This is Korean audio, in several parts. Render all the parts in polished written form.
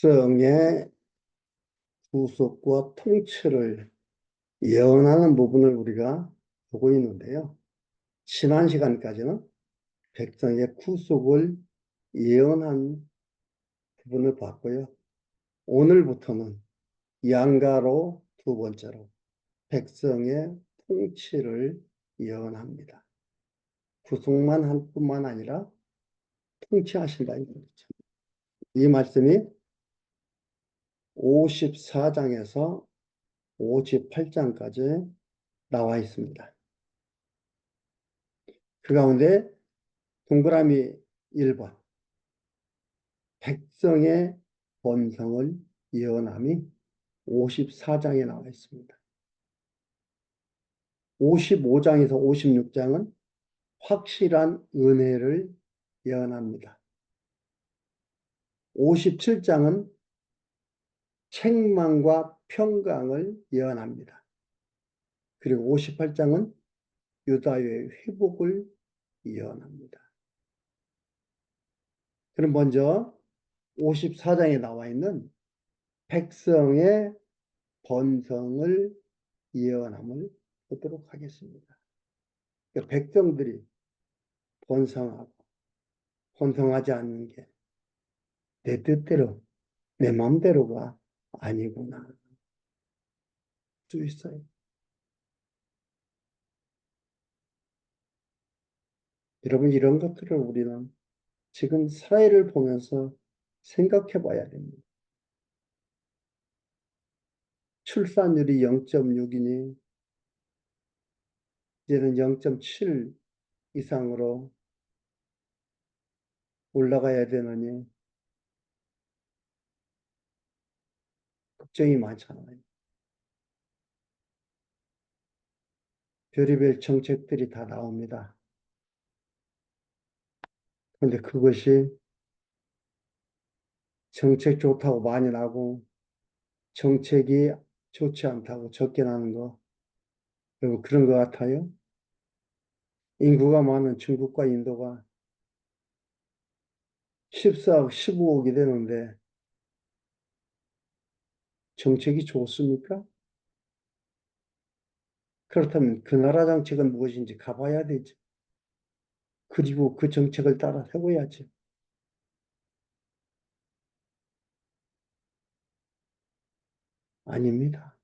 백성의 구속과 통치를 예언하는 부분을 우리가 보고 있는데요. 지난 시간까지는 백성의 구속을 예언한 부분을 봤고요. 오늘부터는 양가로 두 번째로 백성의 통치를 예언합니다. 구속만 할 뿐만 아니라 통치하신다는 거죠. 이 말씀이 54장에서 58장까지 나와 있습니다. 그 가운데 동그라미 1번 백성의 번성을 예언함이 54장에 나와 있습니다. 55장에서 56장은 확실한 은혜를 예언합니다. 57장은 책망과 평강을 예언합니다. 그리고 58장은 유다의 회복을 예언합니다. 그럼 먼저 54장에 나와 있는 백성의 번성을 예언함을 보도록 하겠습니다. 그러니까 백성들이 번성하고 번성하지 않는 게 내 뜻대로 내 마음대로가 아니구나. 수 있어요. 여러분 이런 것들을 우리는 지금 사회를 보면서 생각해 봐야 됩니다. 출산율이 0.6이니 이제는 0.7 이상으로 올라가야 되느니 걱정이 많잖아요. 별의별 정책들이 다 나옵니다. 그런데 그것이 정책 좋다고 많이 나고 정책이 좋지 않다고 적게 나는 거, 여러분 그런 것 같아요. 인구가 많은 중국과 인도가 14억, 15억이 되는데 정책이 좋습니까? 그렇다면 그 나라 정책은 무엇인지 가봐야 되죠. 그리고 그 정책을 따라 세워야죠. 아닙니다.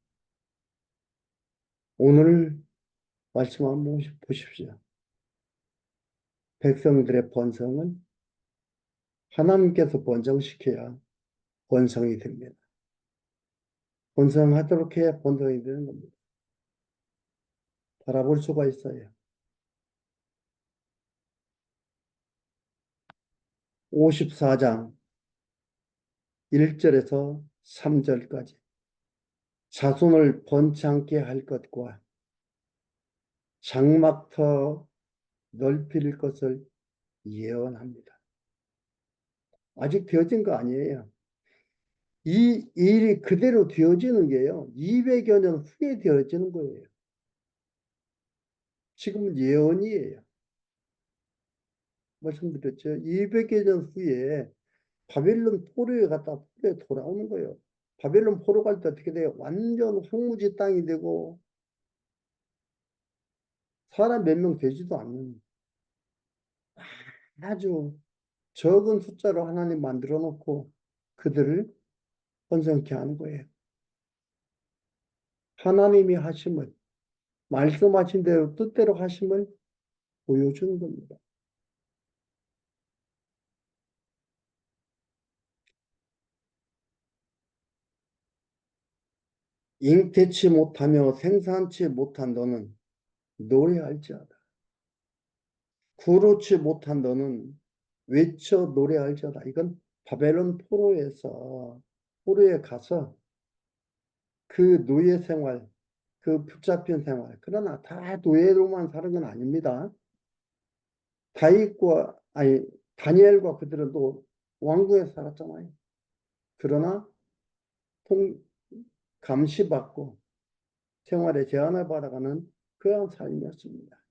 오늘 말씀 한번 보십시오. 백성들의 번성은 하나님께서 번성시켜야 번성이 됩니다. 번성하도록 해야 번성이 되는 겁니다. 바라볼 수가 있어요. 54장 1절에서 3절까지 자손을 번창케 할 것과 장막터 넓힐 것을 예언합니다. 아직 되어진 거 아니에요. 이 일이 그대로 되어지는 게요. 200여 년 후에 되어지는 거예요. 지금은 예언이에요. 말씀드렸죠. 200여 년 후에 바벨론 포로에 갔다 포로에 돌아오는 거예요. 바벨론 포로 갈 때 어떻게 돼요? 완전 황무지 땅이 되고 사람 몇 명 되지도 않는 아주 적은 숫자로 하나님 만들어 놓고 그들을 번성케 하는 거예요. 하나님이 하심을 말씀하신 대로 뜻대로 하심을 보여주는 겁니다. 잉태치 못하며 생산치 못한 너는 노래할지어다. 구르지 못한 너는 외쳐 노래할지어다. 이건 바벨론 포로에서 포로에 가서 그 노예 생활, 그 붙잡힌 생활, 그러나 다 노예로만 사는 건 아닙니다. 다윗과 아니 다니엘과 그들은 또 왕궁에 살았잖아요. 그러나 감시받고 생활에 제한을 받아가는 그런 삶이었습니다.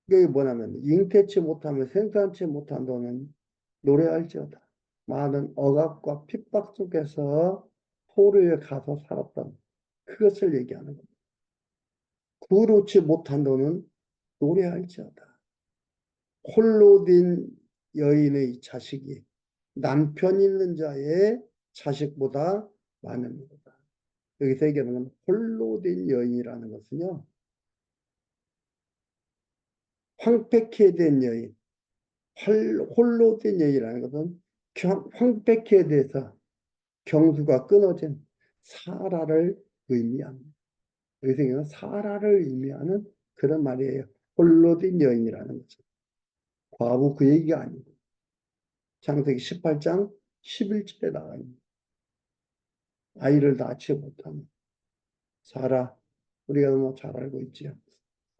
이게 뭐냐면 잉태치 못하며 생산치 못한 너는 노래할지어다. 많은 억압과 핍박 속에서 포로에 가서 살았던 그것을 얘기하는 겁니다. 그렇지 못한 너는 노래할지어다. 홀로 된 여인의 자식이 남편 있는 자의 자식보다 많으니라. 여기서 얘기하는 건 홀로 된 여인이라는 것은요. 황폐케 된 여인, 홀로 된 여인이라는 것은 황폐케에 대해서 경수가 끊어진 사라를 의미합니다. 여기서 사라를 의미하는 그런 말이에요. 홀로 된 여인이라는 것은. 과부 그 얘기가 아니고 창세기 18장 11절에 나와 있는 아이를 낳지 못하는 사라, 우리가 너무 잘 알고 있지요.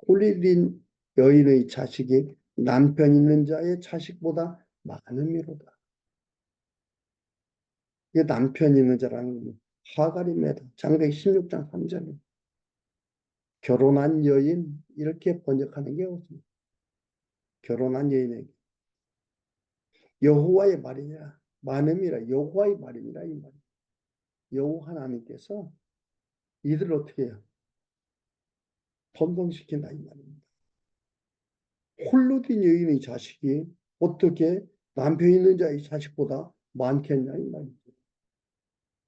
홀리된 여인의 자식이 남편 있는 자의 자식보다 많음이로다. 이게 남편 있는 자라는 건 하갈입니다. 창세기 16장 3절에 결혼한 여인 이렇게 번역하는 게 없습니다. 결혼한 여인에게 여호와의 말이냐 많음이라 여호와의 말이니라 이 말. 여호와 하나님께서 이들을 어떻게 해요? 번성시킨다 이 말입니다. 홀로 된 여인의 자식이 어떻게 남편 있는 자의 자식보다 많겠냐 이 말이죠.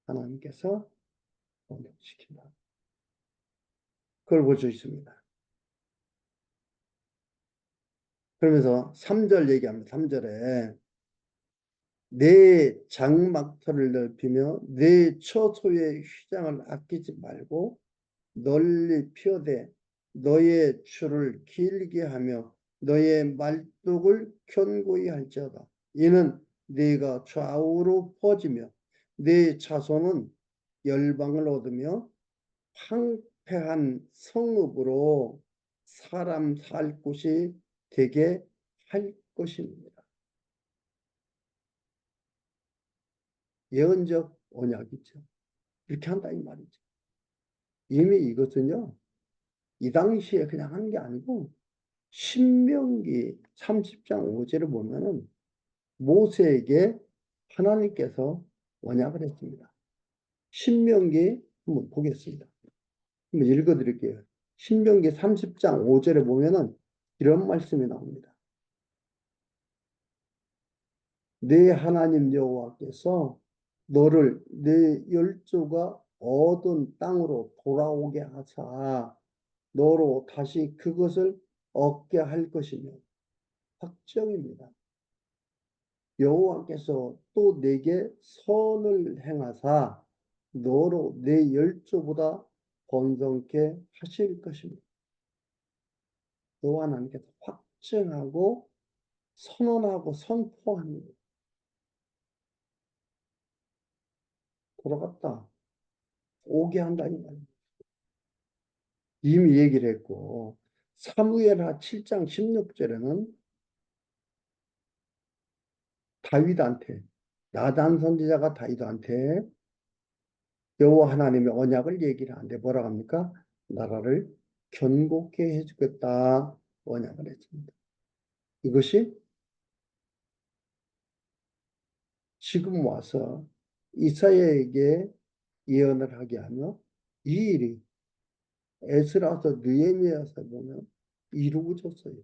하나님께서 번성시킨다. 그걸 볼 수 있습니다. 그러면서 3절 얘기합니다. 3절에 내 장막터를 넓히며 내 처소의 휘장을 아끼지 말고 널리 피어대 너의 추를 길게 하며 너의 말뚝을 견고히 할지어다. 이는 네가 좌우로 퍼지며 네 자손은 열방을 얻으며 황폐한 성읍으로 사람 살 곳이 되게 할 것입니다. 예언적 언약이죠. 이렇게 한다 이 말이죠. 이미 이것은요. 이 당시에 그냥 한 게 아니고 신명기 30장 5절을 보면은 모세에게 하나님께서 언약을 했습니다. 신명기 한번 보겠습니다. 한번 읽어드릴게요. 신명기 30장 5절에 보면은 이런 말씀이 나옵니다. 내 하나님 여호와께서 너를 내 열조가 얻은 땅으로 돌아오게 하사 너로 다시 그것을 얻게 할 것이며 확정입니다. 여호와께서 또 내게 선을 행하사 너로 내 열조보다 번성케 하실 것입니다. 여호와 하나님께서 확증하고 선언하고 선포합니다. 돌아갔다 오게 한다 이 말입니다. 이미 얘기를 했고 사무엘하 7장 16절에는 다윗한테 나단 선지자가 다윗한테 여호와 하나님의 언약을 얘기를 하는데 뭐라고 합니까? 나라를 견고케 해주겠다 언약을 했습니다. 이것이 지금 와서 이사야에게 예언을 하게 하며 이 일이 에스라서 느헤미야서 보면 이루어졌어요.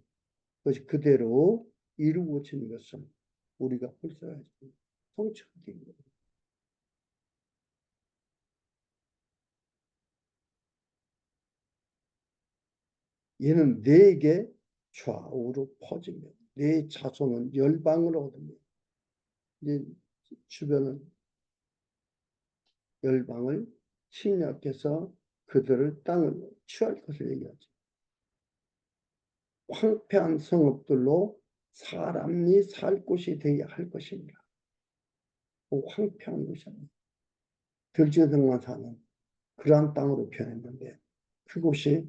그것이 그대로 이루어진 것은 우리가 볼 수가 있습니다. 성취하게 얘는 네게 좌우로 퍼지며 네 자손은 열방을 얻으며 이제 주변은 열방을 침략해서 그들을 땅을 취할 것을 얘기하죠. 황폐한 성읍들로 사람이 살 곳이 되게 할 것입니다. 그 황폐한 곳이 아니에요. 들짐승만 사는 그러한 땅으로 표현했는데 그곳이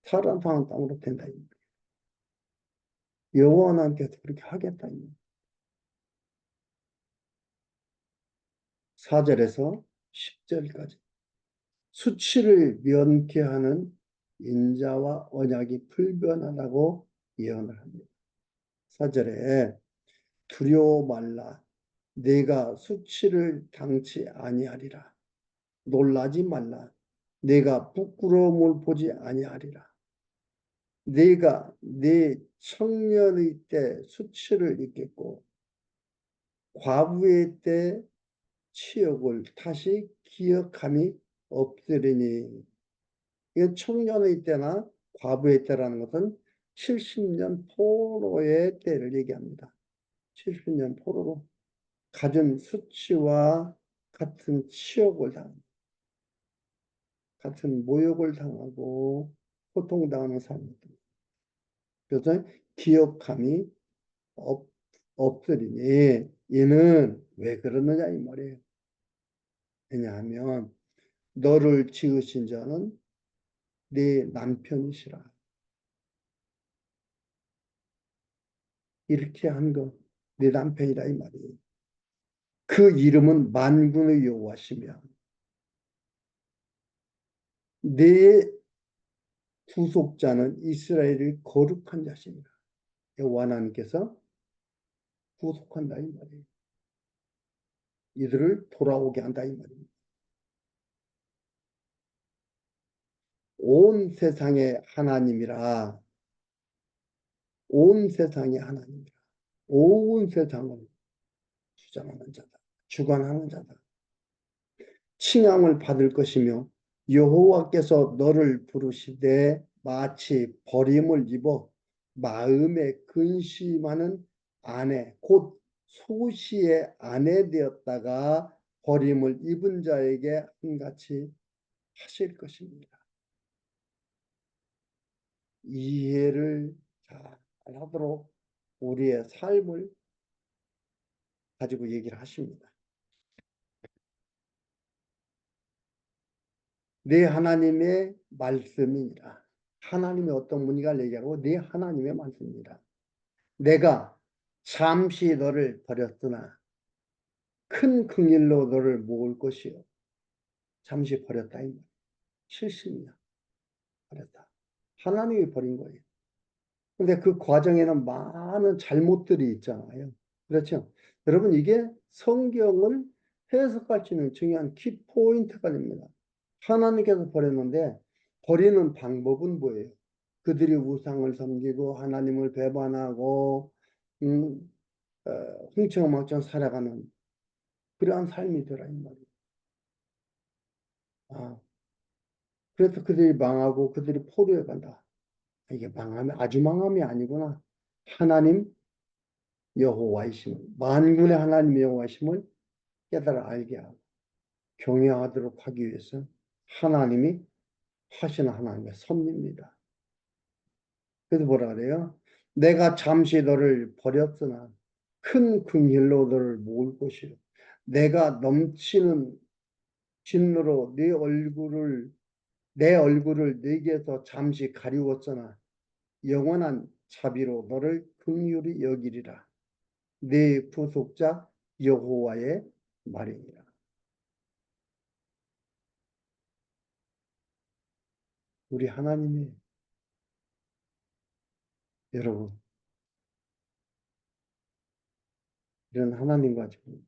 사람 사는 땅으로 된다. 여호와 하나님께서 그렇게 하겠다. 4절에서 10절까지 수치를 면케하는 인자와 언약이 불변하다고 예언을 합니다. 4절에 두려워 말라 내가 수치를 당치 아니하리라. 놀라지 말라. 내가 부끄러움을 보지 아니하리라. 내가 네 청년의 때 수치를 잊겠고 과부의 때 치욕을 다시 기억함이 없으리니. 이 청년의 때나 과부의 때라는 것은 70년 포로의 때를 얘기합니다. 70년 포로로 가진 수치와 같은 치욕을 당합니다. 같은 모욕을 당하고 고통당하는 삶입니다. 그래서 기억함이 없, 없으리니 이는 왜 그러느냐 이 말이에요. 왜냐하면 너를 지으신 자는 네 남편이시라. 이렇게 한 거 네 남편이라 이 말이에요. 그 이름은 만군의 여호와시며 네 구속자는 이스라엘의 거룩한 자시니라. 여호와 하나님께서 구속한다 이 말이에요. 이들을 돌아오게 한다 이 말입니다. 온 세상의 하나님이라. 온 세상의 하나님이라. 온 세상을 주장하는 자다. 주관하는 자다. 칭함을 받을 것이며 여호와께서 너를 부르시되 마치 버림을 입어 마음에 근심하는 아내 곧 소시의 아내 되었다가 버림을 입은 자에게 한같이 하실 것입니다. 이해를 잘 하도록 우리의 삶을 가지고 얘기를 하십니다. 내 하나님의 말씀이니라. 하나님의 어떤 분이가 얘기하고 내 하나님의 말씀이니라. 내가 잠시 너를 버렸으나 큰 긍휼로 너를 모을 것이요. 잠시 버렸다. 70년 버렸다. 하나님이 버린 거예요. 근데 그 과정에는 많은 잘못들이 있잖아요. 그렇죠? 여러분, 이게 성경을 해석할 수 있는 중요한 키포인트가 됩니다. 하나님께서 버렸는데 버리는 방법은 뭐예요? 그들이 우상을 섬기고 하나님을 배반하고 흥청망청 살아가는 그러한 삶이더라 이 말이에요. 아, 그래서 그들이 망하고 그들이 포로에 간다. 이게 망함이 아주 망함이 아니구나. 하나님 여호와이심을 만군의 하나님 여호와이심을 깨달아 알게 하고 경외하도록 하기 위해서 하나님이 하시는 하나님의 섭리입니다. 그래서 뭐라 그래요? 내가 잠시 너를 버렸으나 큰 긍휼로 너를 모을 것이요. 내가 넘치는 진노로 내 얼굴을 네게서 잠시 가리웠으나 영원한 자비로 너를 긍휼히 여기리라. 네 구속자 여호와의 말이니라. 우리 하나님이 여러분 이런 하나님 가지고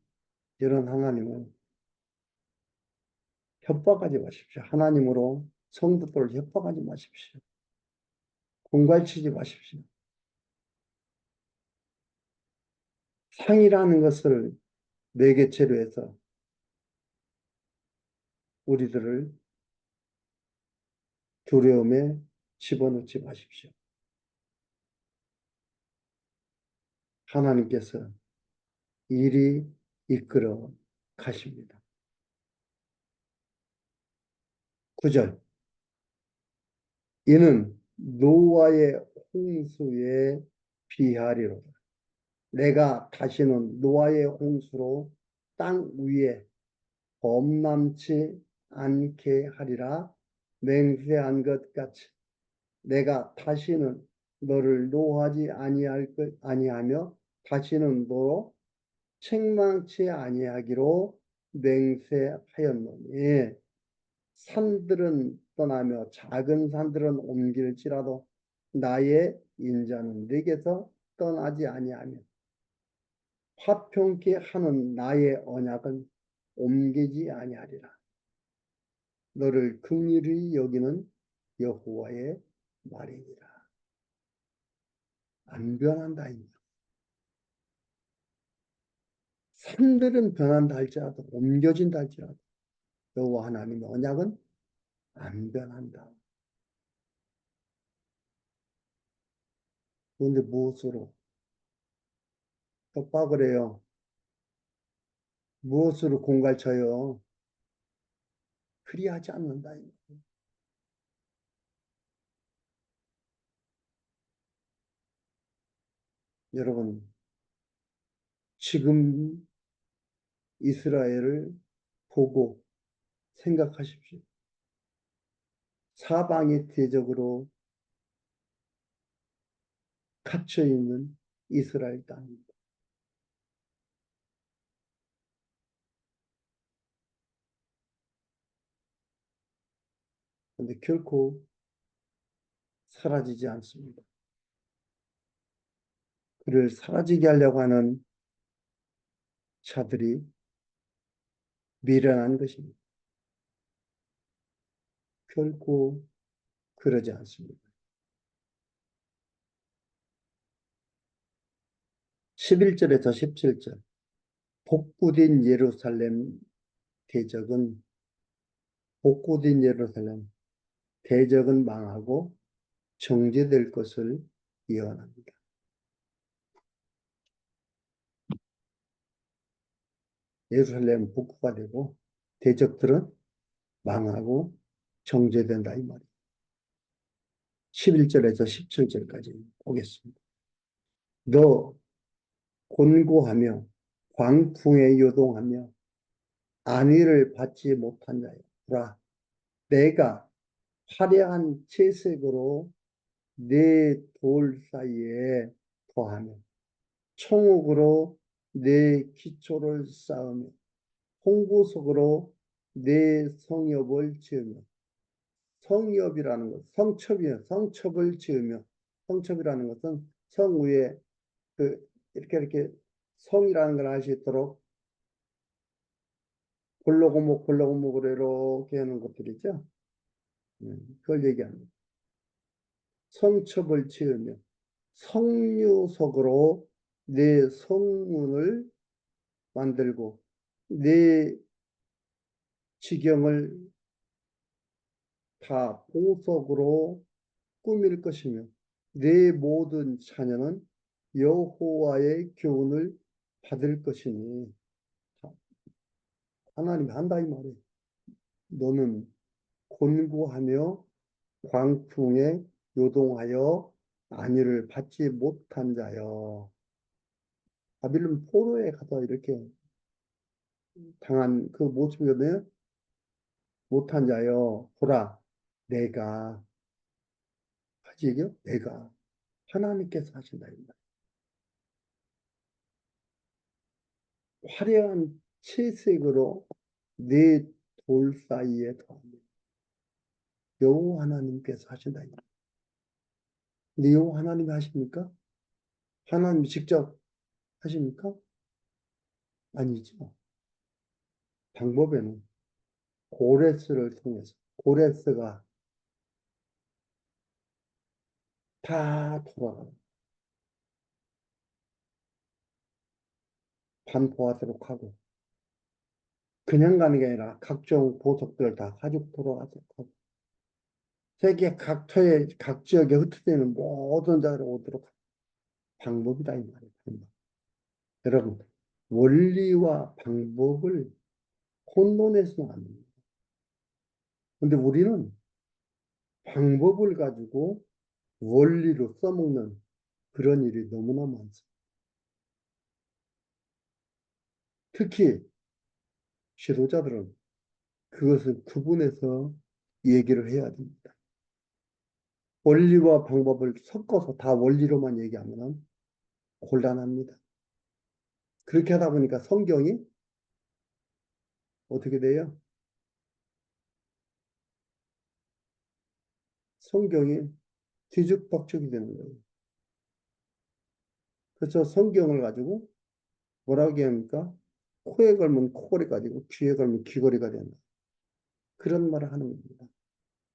이런 하나님은 협박하지 마십시오. 하나님으로 성도들을 협박하지 마십시오. 공갈치지 마십시오. 상이라는 것을 매개체로 해서 우리들을 두려움에 집어넣지 마십시오. 하나님께서 이리 이끌어 가십니다. 9절 이는 노아의 홍수에 비하리로다. 내가 다시는 노아의 홍수로 땅 위에 범람치 않게 하리라 맹세한 것 같이 내가 다시는 너를 노하지 아니하며 다시는 너로 책망치 아니하기로 맹세하였노니 산들은 떠나며 작은 산들은 옮길지라도 나의 인자는 내게서 떠나지 아니하며 화평케 하는 나의 언약은 옮기지 아니하리라. 너를 긍휼히 여기는 여호와의 말이니라. 안 변한다. 산들은 변한다 할지라도 옮겨진다 할지라도 여호와 하나님의 언약은 안 변한다. 그런데 무엇으로 협박을 해요? 무엇으로 공갈쳐요? 그리하지 않는다. 여러분, 지금 이스라엘을 보고 생각하십시오. 사방이 대적으로 갇혀 있는 이스라엘 땅입니다. 그런데 결코 사라지지 않습니다. 그를 사라지게 하려고 하는 자들이 미련한 것입니다. 결코 그러지 않습니다. 11절에서 17절 복구된 예루살렘 대적은 복구된 예루살렘 대적은 망하고 정죄될 것을 예언합니다. 예루살렘 복구가 되고 대적들은 망하고 정죄된다 이 말이에요. 11절에서 17절까지 보겠습니다. 너 곤고하며 광풍에 요동하며 안위를 받지 못한 자여 내가 화려한 채색으로 내 돌 사이에 더하며 총옥으로 내 기초를 쌓으며 홍구석으로 내 성읍을 지으며 성읍이라는 것, 성첩이요. 성첩을 지으며 성첩이라는 것은 성 위에 그 이렇게 성이라는 걸 알 수 있도록 골로고목 골로고목으로 이렇게 하는 것들이죠. 그걸 얘기합니다. 성첩을 지으며 성류석으로 내 성문을 만들고 내 지경을 다 보석으로 꾸밀 것이며 내 모든 자녀는 여호와의 교훈을 받을 것이니 하나님이 한다 이 말이에요. 너는 곤고하며 광풍에 요동하여 안위를 받지 못한 자여. 바빌론 포로에 가서 이렇게 당한 그 모습이거든요. 못한 자여 보라 내가 하지 얘기요? 내가 하나님께서 하신다 이 말. 화려한 채색으로 네 돌 사이에 더하며 여호와 하나님께서 하신다 이 말. 근데 여호와 하나님이 하십니까? 하나님이 직접 하십니까? 아니죠. 방법에는 고레스를 통해서 고레스가 다 돌아가요. 반포하도록 하고 그냥 가는 게 아니라 각종 보석들을 다 가지고 돌아가도록 하고 세계 각처에 각 지역에 흩어지는 모든 자를 오도록 하는 방법이다 이 말이에요. 방법. 여러분 원리와 방법을 혼돈해서는 안 됩니다. 근데 우리는 방법을 가지고 원리로 써먹는 그런 일이 너무나 많습니다. 특히 지도자들은 그것을 구분해서 얘기를 해야 됩니다. 원리와 방법을 섞어서 다 원리로만 얘기하면 곤란합니다. 그렇게 하다 보니까 성경이 어떻게 돼요? 성경이 뒤죽박죽이 되는 거예요. 그래서 성경을 가지고 뭐라고 합니까? 코에 걸면 코걸이가 되고 귀에 걸면 귀걸이가 된다. 그런 말을 하는 겁니다.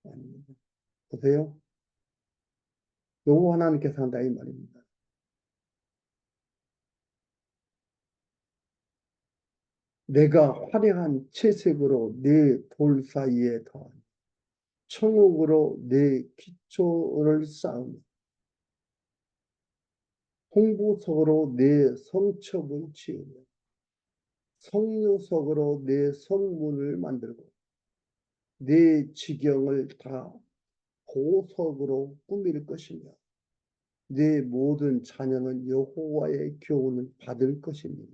아닙니다. 보세요. 여호와 하나님께서 한다 이 말입니다. 내가 화려한 채색으로 네 돌 사이에 더하니 청옥으로 네 기초를 쌓으며 홍보석으로 네 성벽을 지으며 성료석으로 네 성문을 만들고 네 지경을 다 보석으로 꾸밀 것이며 네 모든 자녀는 여호와의 교훈을 받을 것이니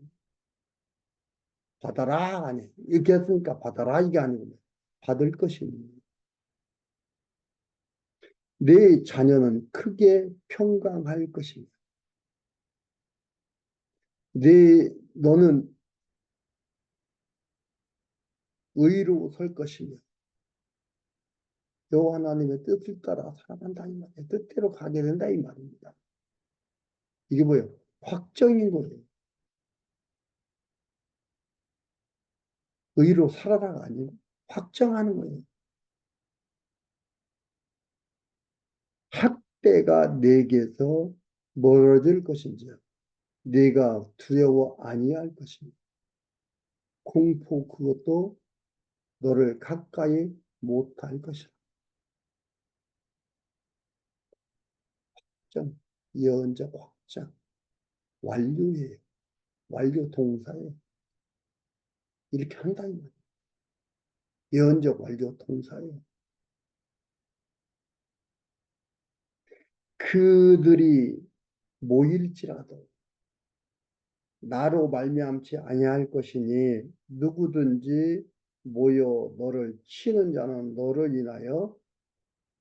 받아라 아니 이렇게 했으니까 받아라 이게 아니고 받을 것이니 네 자녀는 크게 평강할 것이며 네 너는 의로 설 것이며 여호와 하나님의 뜻을 따라 살아간다 이 말이에요. 뜻대로 가게 된다 이 말입니다. 이게 뭐예요? 확정인 거예요. 의로 살아라가 아니고 확정하는 거예요. 학대가 내게서 멀어질 것인지 네가 두려워 아니할 것이니 공포 그것도 너를 가까이 못할 것이라. 확정, 예언적 확정, 완료예요. 완료 동사예요. 이렇게 한다 이 말이에요. 예언적 완료 동사예요. 그들이 모일지라도 나로 말미암지 아니할 것이니 누구든지 모여 너를 치는 자는 너를 인하여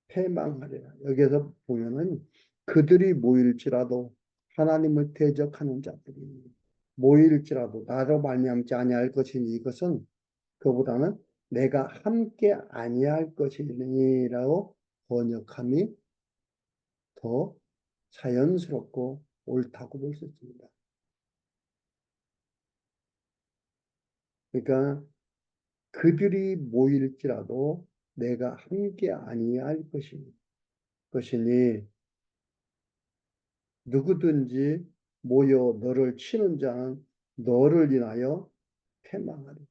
패망하리라. 여기서 보면은 그들이 모일지라도 하나님을 대적하는 자들이 모일지라도 나로 말미암지 아니할 것이니 이것은 그보다는 내가 함께 아니할 것이니라고 번역함이 더 자연스럽고 옳다고 볼 수 있습니다. 그러니까 그들이 모일지라도 내가 함께 아니할 것이니 누구든지 모여 너를 치는 자는 너를 인하여 패망하리.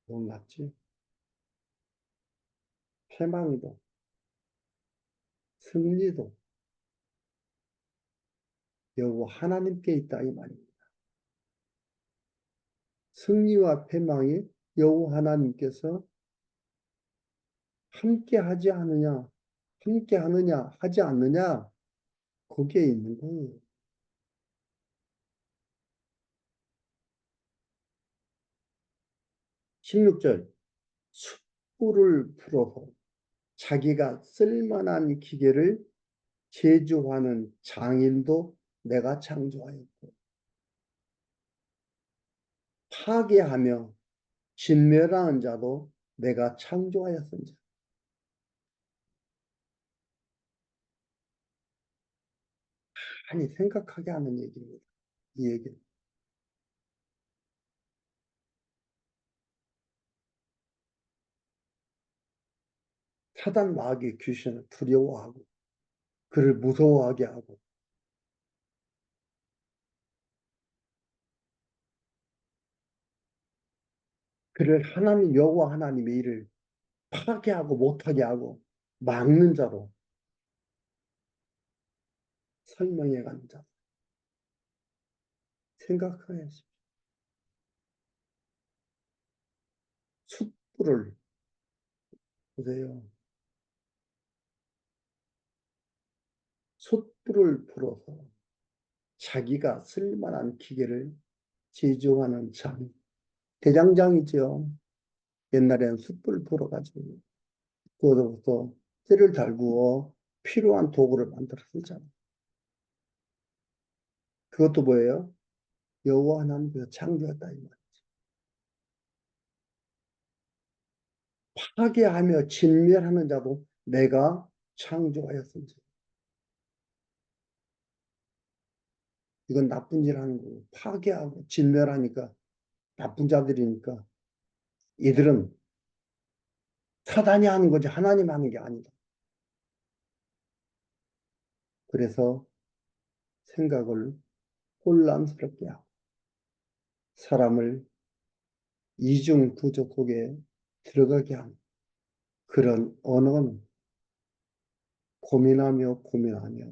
놀랍지? 패망도 승리도 여호와 하나님께 있다 이 말입니다. 승리와 패망이 여호와 하나님께서 함께 하지 않느냐, 함께 하느냐, 하지 않느냐, 거기에 있는 거예요. 16절, 숯불을 풀어서 자기가 쓸만한 기계를 제조하는 장인도 내가 창조하였고, 파괴하며 진멸하는 자도 내가 창조하였습니다. 많이 생각하게 하는 얘기입니다. 이 얘기는. 사단 마귀 귀신을 두려워하고 그를 무서워하게 하고 그를 하나님 여호와 하나님의 일을 파괴하고 못하게 하고 막는 자로 설명해 가는 자. 생각하십시오. 숯불을 보세요. 숯불을 불어서 자기가 쓸만한 기계를 제조하는 장. 대장장이죠. 옛날에는 숯불 불어가지고 그거부터 쇠를 달구어 필요한 도구를 만들어 쓰잖아요. 그것도 뭐예요? 여호와 하나님께서 창조했다 이 말. 파괴하며 진멸하는 자도 내가 창조하였습니다. 이건 나쁜 일 하는 거고, 파괴하고 진멸하니까 나쁜 자들이니까 이들은 사단이 하는 거지 하나님 하는 게 아니다. 그래서 생각을 혼란스럽게 하고 사람을 이중 구조 속에 들어가게 하는 그런 언어는 고민하며 고민하며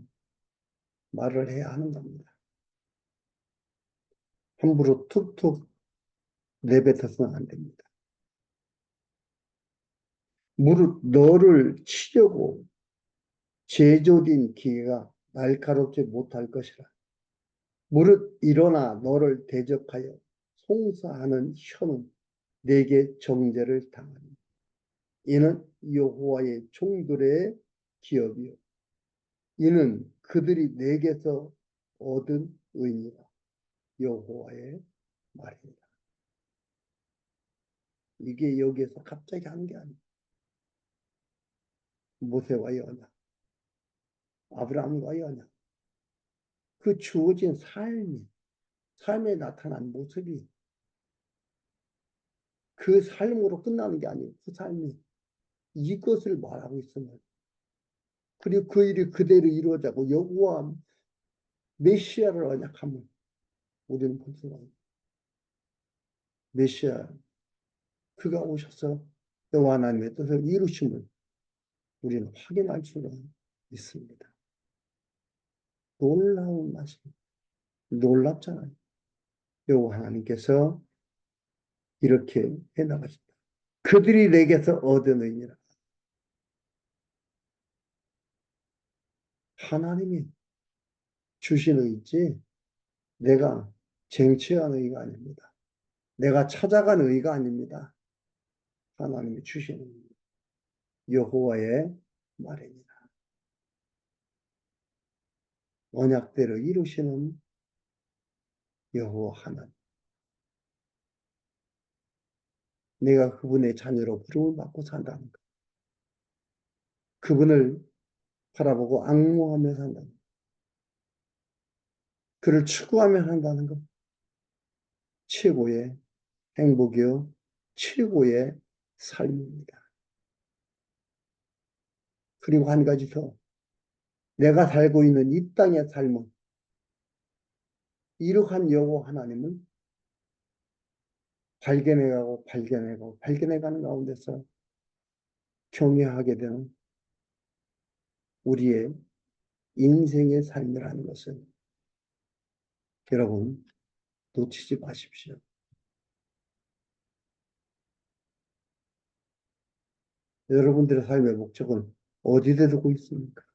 말을 해야 하는 겁니다. 함부로 툭툭 내뱉어서는 안 됩니다. 무릇 너를 치려고 제조된 기계가 날카롭지 못할 것이라. 무릇 일어나 너를 대적하여 송사하는 혀는 내게 정죄를 당하니 이는 여호와의 종들의 기업이요 이는 그들이 내게서 얻은 의니라. 여호와의 말입니다. 이게 여기에서 갑자기 한 게 아니에요. 모세와의 언약, 아브라함과의 언약, 그 주어진 삶에 나타난 모습이 그 삶으로 끝나는 게 아니에요. 그 삶이 이것을 말하고 있으면 그리고 그 일이 그대로 이루어지고 여호와 메시아를 언약하면 우리는 볼 수가 있어요. 메시아 그가 오셔서 여호와 하나님의 뜻을 이루심을 우리는 확인할 수가 있습니다. 놀라운 말씀, 놀랍잖아요. 여호와 하나님께서 이렇게 해나가신다. 그들이 내게서 얻어느니라. 하나님이 주신 의지 내가 쟁취한 의가 아닙니다. 내가 찾아간 의가 아닙니다. 하나님이 주신 의. 여호와의 말입니다. 언약대로 이루시는 여호와 하나님. 내가 그분의 자녀로 부름을 받고 산다는 것. 그분을 바라보고 앙모하며 산다는 것. 그를 추구하며 산다는 것. 최고의 행복이요. 최고의 삶입니다. 그리고 한 가지 더. 내가 살고 있는 이 땅의 삶은 이룩한 여호와 하나님을 발견해가는 가운데서 경외하게 되는 우리의 인생의 삶이라는 것을 여러분 놓치지 마십시오. 여러분들의 삶의 목적은 어디에 두고 있습니까?